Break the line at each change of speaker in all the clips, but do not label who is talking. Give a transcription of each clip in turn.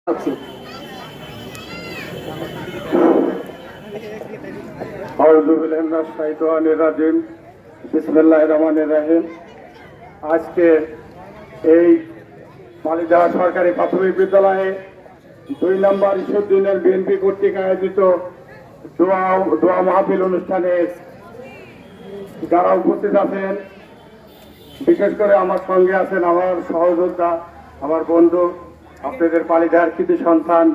আছি। আজকে এই মালিদা সরকারি প্রাথমিক বিদ্যালয়ে 2 নম্বর ইস্যুদ্দিনের বিএনপি কর্তৃক আয়োজিত দোয়া মাহফিল অনুষ্ঠানে যারা উপস্থিত আছেন, বিশেষ করে আমার সঙ্গে আছেন আমার সহযোদ্ধা, আমার বন্ধু, আপনাদের পালিদার কৃতি সন্তান,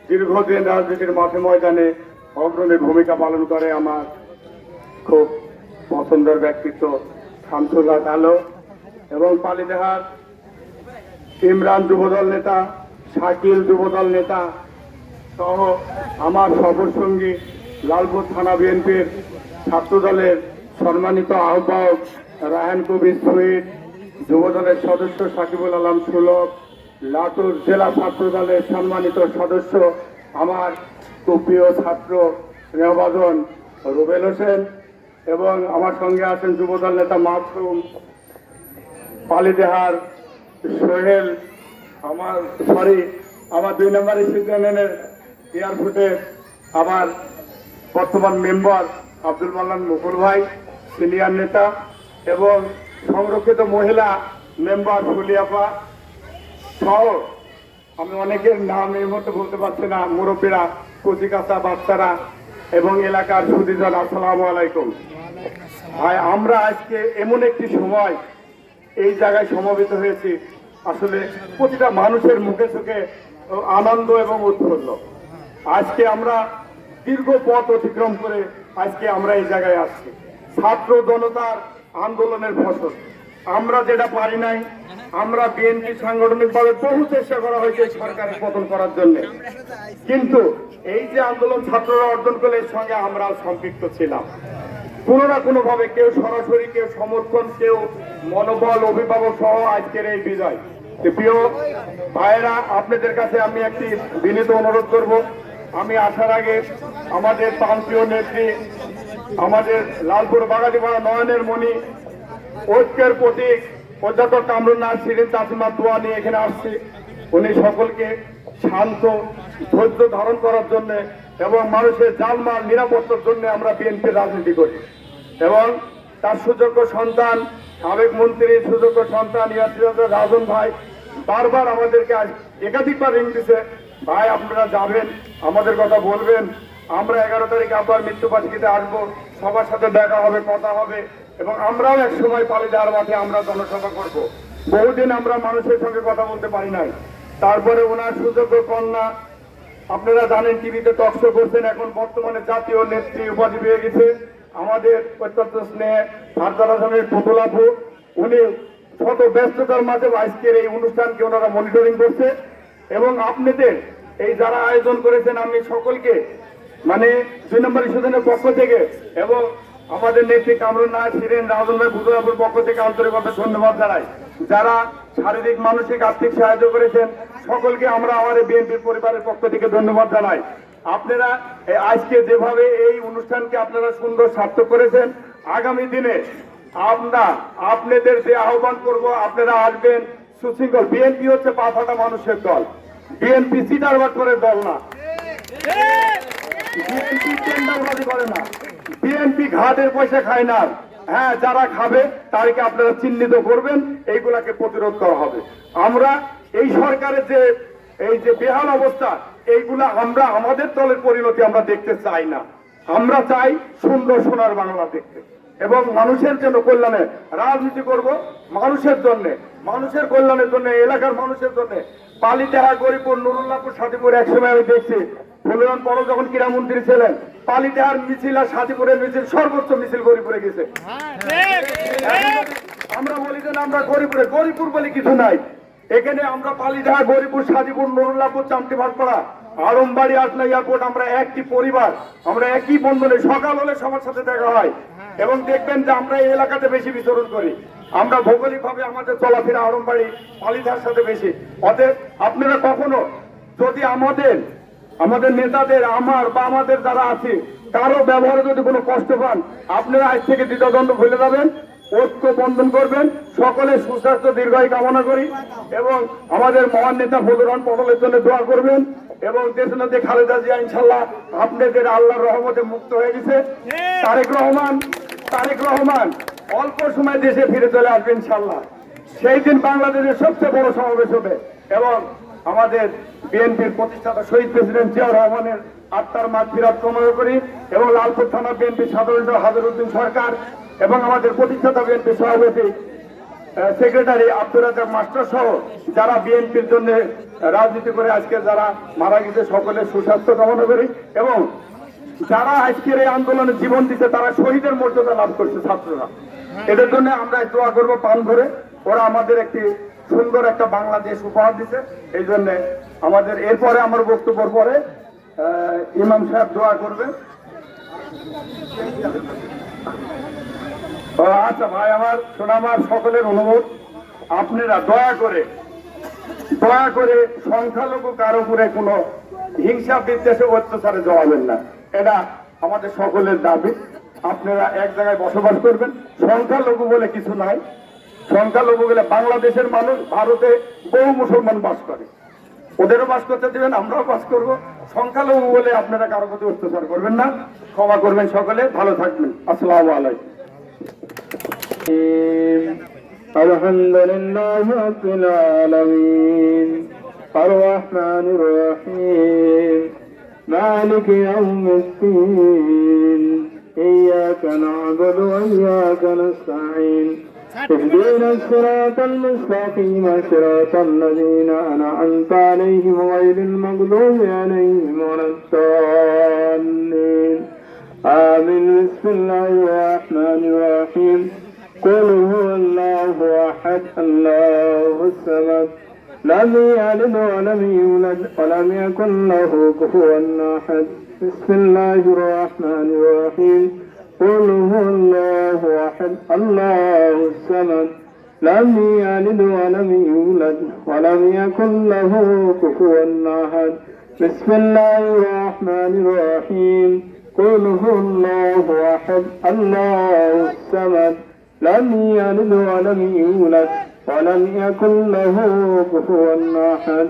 দীর্ঘদিন রাজনীতির মাঠে ময়দানে অগ্রণী ভূমিকা পালন করে আমার খুব পছন্দের ব্যক্তিত্ব শামসুল্লাহ আলো, এবং পালিদাহার ইমরান যুবদল নেতা, শাকিল যুবদল নেতা সহ আমার সফর সঙ্গী লালপুর থানা বিএনপির ছাত্রদলের সম্মানিত আহ্বায়ক রায়হান কবির শহীদ, যুবদলের সদস্য সাকিবুল আলম সুলভ, লাটুর জেলা ছাত্রদলের সম্মানিত সদস্য আমার খুব প্রিয় ছাত্র স্নেহভাজন রুবেল হোসেন, এবং আমার সঙ্গে আছেন যুবদল নেতা মাসুম, পালিদেহার সোহেল, আমার 2 নম্বর ইস্যুদ্দিনের এয়ারপোর্টে আমার বর্তমান মেম্বার আব্দুল মান্নান মুকুল ভাই সিনিয়র নেতা, এবং সংরক্ষিত মহিলা মেম্বার ফুলিয়াপা সহ আমি অনেকের নাম এই মুহূর্তে বলতে পারছি না, মুরব্বীরা, কচিকাচা বাচ্চারা এবং এলাকার সুদীজন, আসসালামু আলাইকুম। ভাই, আমরা আজকে এমন একটি সময় এই জায়গায় সমবেত হয়েছি, আসলে প্রতিটা মানুষের মুখে চোখে আনন্দ এবং উৎফুল্ল। আজকে আমরা দীর্ঘ পথ অতিক্রম করে আজকে আমরা এই জায়গায় আসছি, ছাত্র জনতার আন্দোলনের ফসল। আমরা যেটা পারি নাই, আমরা বিএনপি সাংগঠনিকভাবে বহু চেষ্টা করা হয়েছে সরকারের পতন করার জন্য, কিন্তু এই যে আন্দোলন ছাত্ররা অর্জন করলে এর সঙ্গে আমরা সম্পৃক্ত ছিলাম কোনো না কোনো ভাবে, কেউ সরাসরি, কেউ সমর্থন, কেউ মনোবল, অভিভাবক সহ আজকের এই বিজয়। প্রিয় ভাইয়েরা, আপনাদের কাছে আমি একটি বিনীত অনুরোধ করব, আমি আসার আগে আমাদের প্রান্তীয় নেত্রী, আমাদের লালপুর বাগাতিপাড়া নয়নের মণি, ঐক্যের প্রতীক অধ্যাপক কামরুন নাহার শিরিন চাচিমা দোয়া নিয়ে এখানে আসছি। উনি সকলকে শান্ত ধৈর্য ধারণ করার জন্য এবং মানুষের জানমাল নিরাপত্তার জন্য আমরা বিএনপির রাজনীতি করি, এবং তার সুযোগ্য সন্তান, সাবেক মন্ত্রী, সুযোগ্য সন্তান ইয়াসির রাজন ভাই বারবার আমাদেরকে একাধিকবার রিং দিছে, ভাই আপনারা যাবেন, আমাদের কথা বলবেন, আমরা 11 তারিখে আবার মৃত্যুবার্ষিকীতে আসবো, সবার সাথে দেখা হবে, কথা হবে, এবং আমরাও এক সময় পালিদার মাঠে আমরা জনসভা করব। বহুদিন আমরা মানুষের সঙ্গে কথা বলতে পারি নাই। তারপরে ওনার সুযোগ্য কন্যা, আপনারা জানেন টিভিতে টকশো করছেন, এখন বর্তমানে জাতীয় নেত্রী উপাধি পেয়ে গেছে আমাদের অত্যন্ত স্নেহ ভারতালামের পুতুলাপু। উনি শত ব্যস্ততার মাঝে আজকের এই অনুষ্ঠানকে ওনারা মনিটরিং করছে, এবং আপনাদের এই যারা আয়োজন করেছেন, আমি সকলকে 2 নম্বর ইস্যুদ্দিনের পক্ষ থেকে এবং আমাদের নেত্রী কামরুন নাহার শিরিন রাজন ভাই পুতুলাপুর পক্ষ থেকে আন্তরিকভাবে ধন্যবাদ জানাই। যারা শারীরিক, মানসিক, আর্থিক সাহায্য করেছেন সকলকে আমরা আমাদের বিএনপির পরিবারের পক্ষ থেকে ধন্যবাদ জানাই। আপনারা আজকে যেভাবে এই অনুষ্ঠানকে আপনারা সুন্দর সার্থক করেছেন, আগামী দিনে আমরা আপনাদের যে আহ্বান করব, আপনারা আসবেন সুশৃঙ্খল। বিএনপি হচ্ছে পা ফাটা মানুষের দল, বিএনপি চিটারবাট করে দল না, বিএনপি টেন্ডারবাজি করে না, বিএনপি ঘাটের পয়সা খায় না। হ্যাঁ, যারা খাবে তাদেরকে আপনারা চিহ্নিত করবেন, এইগুলাকে প্রতিরোধ করা হবে। আমরা এই সরকারের এই যে বেহাল অবস্থা, এইগুলা আমরা আমাদের দলের পরিণতি আমরা দেখতে চাই না। আমরা চাই সুন্দর সোনার বাংলা দেখতে, এবং মানুষের জন্য কল্যাণে রাজনীতি করব, মানুষের জন্য, মানুষের কল্যাণের জন্য, এলাকার মানুষের জন্য। পালিতেহা, গরিপুর, নুরুল্লাহপুর, সাদিপুর একসময় আমি দেখছি, ফুলন পর যখন ক্রীড়ামন্ত্রী ছিলেন, পালিতেহার মিছিল আর সাদিপুরের মিছিল সর্বোচ্চ মিছিল গরিপুরে গেছে। আমরা বলি যে আমরা গরিপুর বলে কিছু নাই এখানে। আমরা পালিতেহা, গরিপুর, সাদিপুর, নুরুল্লাহপুর, চামটি ভাটপাড়া, আলমবাড়ি, আসনা এয়ারপোর্ট, আমরা একটি পরিবার, আমরা একই বন্ধনে। সকাল হলে সবার সাথে দেখা হয়, এবং দেখবেন যে আমরা এই এলাকাতে বেশি বিচরণ করি। আমরা ভৌগোলিকভাবে আমাদের চলাফেরা আলমবাড়ি, পালিতেহার সাথে বেশি। অতএব আপনারা কখনো যদি আমাদের নেতাদের, আমার বা আমাদের যারা আছে, কারো ব্যবহারে যদি কোনো কষ্ট পান, আপনারা আজ থেকে দ্বিধাদ্বন্দ্ব ভুলে যাবেন। ঐক্য বন্ধন করবেন। সকলে সুস্বাস্থ্য দীর্ঘায়ু কামনা করি এবং আমাদের মহান নেতা ফজলুর রহমান পটলের জন্য দোয়া করবেন এবং দেশনেত্রী খালেদা জিয়া ইনশাল্লাহ আপনাদের আল্লাহর রহমতে মুক্ত হয়ে গেছে। তারেক রহমান অল্প সময় দেশে ফিরে চলে আসবে ইনশাল্লাহ। সেই দিন বাংলাদেশের সবচেয়ে বড় সমাবেশ হবে এবং আমাদের বিএনপির প্রতিষ্ঠাতা শহীদ প্রেসিডেন্ট জিয়াউর রহমানের আত্মার মাগফিরাত কামনা করি এবং লালপুর থানা বিএনপি সাধারণ হাজারউদ্দিন সরকার এবং আমাদের প্রতিষ্ঠাতা বিএনপি সভাপতি সেক্রেটারি আব্দুর রাজ্জাক মাস্টার সহ যারা বিএনপির জন্য রাজনীতি করে আজকে যারা মারা গেছে সকলের সুস্বাস্থ্য কামনা করি এবং যারা আজকের এই আন্দোলনে জীবন দিতে তারা শহীদের মর্যাদা লাভ করছে ছাত্ররা, এদের জন্য আমরা দোয়া করবো পান ধরে। ওরা আমাদের একটি সুন্দর একটা বাংলাদেশ উপহার দিচ্ছে। এই জন্য আমাদের এরপরে আমার বক্তব্যের পরে ইমাম সাহেব দোয়া করবেন। আচ্ছা ভাই আমার সোনামার সকলের অনুরোধ, আপনারা দয়া করে সংখ্যালঘু কারো উপরে কোনো হিংসা বিদ্বেষে অত্যাচারে জড়াবেন না, এটা আমাদের সকলের দাবি। আপনারা এক জায়গায় বসবাস করবেন, সংখ্যালঘু বলে কিছু নাই। সংখ্যালঘু বলে বাংলাদেশের মানুষ, ভারতে বহু মুসলমান বাস করে, ওদেরও বাস করতে দেবেন, আমরাও বাস করব। সংখ্যালঘু বলে আপনারা কারো প্রতি অত্যাচার করবেন না, ক্ষমা করবেন সকলে, ভালো থাকবেন। আসসালামু আলাইকুম।
আলহামদুলিল্লাহ রাব্বিল আলামিন আর রহমানির রহিম মালিকি ইয়াউমিদ্দিন ইয়্যাকা না'বুদু ওয়া ইয়্যাকা নাস্তাঈন اهدنا الصراط المستقيم صراط الذين أنعمت عليهم غير المغضوب عليهم ولا الضالين آمين. بسم الله الرحمن الرحيم قل هو الله أحد الله الصمد لم يلد ولم يولد ولم يكن له كفوا أحد. بسم الله الرحمن الرحيم قل هو الله أحد الله الصمد لم يلد ولم يولد ولم يكن له كفوا أحد. بسم الله الرحمن الرحيم قل هو الله أحد الله الصمد لم يلد ولم يولد ولم يكن له كفوا أحد.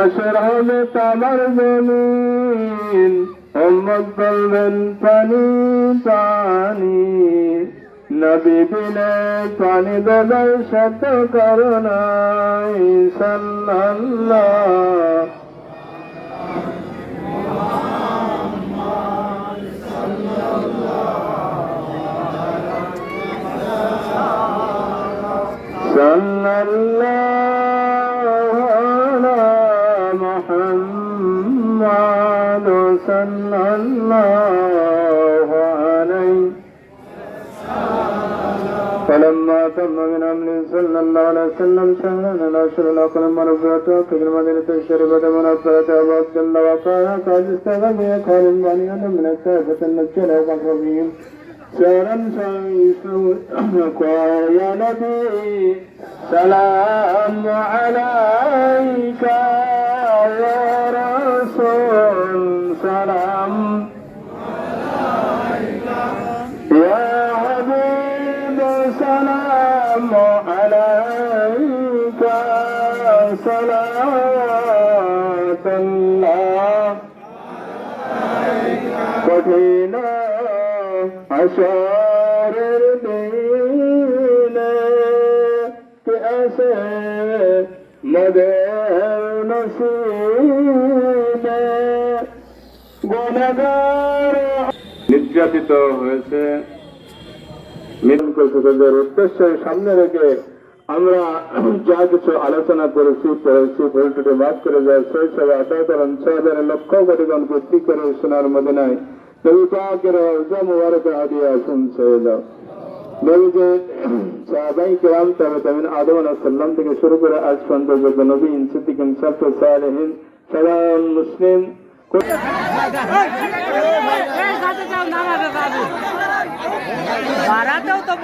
أشرح بقمر زمين أمك بلدن فاني تاني নবী বিনে পানি দেবার শত করুণাই সাল্লাল্লাহ সাল্লাল্লাহু আলা মুহাম্মাদ সাল্লাল্লাহু আলাইহি فلما تم من أمر صلى الله عليه وسلم شهرنا الأشهر الأقل مرفوعته في المدينة الشريفة منفرة أبو عبد الله وقال قد استغني قال البني من الكافة النجل وقفهم شهرا شريفا قال يا نبي سلام عليك يا رسول سلام يا سلام عليك صلاة الله কঠিন আশারের দিনে কে আসে মদের নসিবে গুনাহগার নির্যাতিত হয়েছে মিলনদের উদ্দেশ্য সামনে রেখে আমরা যা কিছু আলোচনা করেছি ভুলটুটি মাফ করে যায় সেই সব আদায় করেন 6,000 লক্ষ কোটিগণ বৃদ্ধি করে সোনার মদিনায় নবী পাকের রওজা মুবারকে হাদিয়া শুনছে নবীজি সাহাবায়ে কিরাম তাবেঈন আদম আলাইহিস সালাম থেকে শুরু করে আজ পর্যন্ত নবী সিদ্দিকিন সালফে সালেহিন সাধারণ মুসলিম বাড়াতেও তো